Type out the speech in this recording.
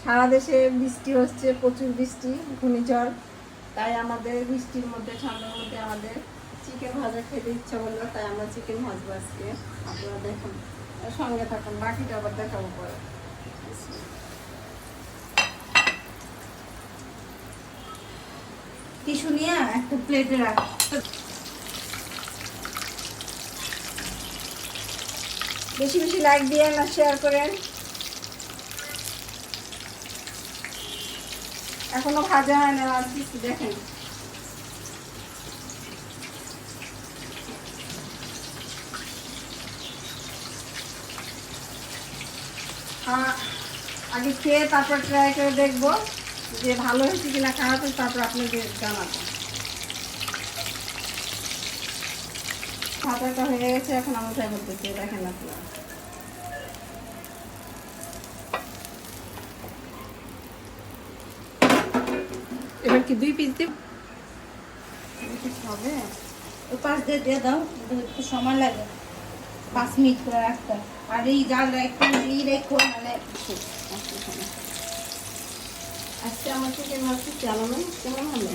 সারা দেশে বৃষ্টি হচ্ছে, প্রচুর বৃষ্টি, ঘূর্ণিঝড়। তাই আমাদের বৃষ্টির মধ্যে, ঠান্ডার মধ্যে আমাদের চিকেন ভাজা খেতে ইচ্ছা করলো, তাই আমরা চিকেন ভাজবো আজকে। আপনারা দেখুন, সঙ্গে থাকুন, বাকিটা আবার দেখাবো পরে। টিস্যু নিয়ে একটা প্লেটে রাখ। বেশি বেশি লাইক দিয়েন আর শেয়ার করেন। এখনো ভাজা হয় না, আসছি দেখেন। আগে খেয়ে তারপর ট্রাই করে দেখবো যে ভালো হয়েছে কিনা, খারাপ হয়েছে তারপর আপনাকে জানাবো। ভাজাটা হয়ে গেছে, এখন আমরা ট্রাই করতেছি, দেখেন আপনারা। এবার কি 2 পিস দিব? হবে ওই পাশ দিয়ে দিয়ে দাও, একটু সময় লাগে, 5 মিনিট করে রাখতে। আর এই জাল একটু রেখো, মানে আজকে আমার চিকেন ভাজতে চালানো কেমন হলো?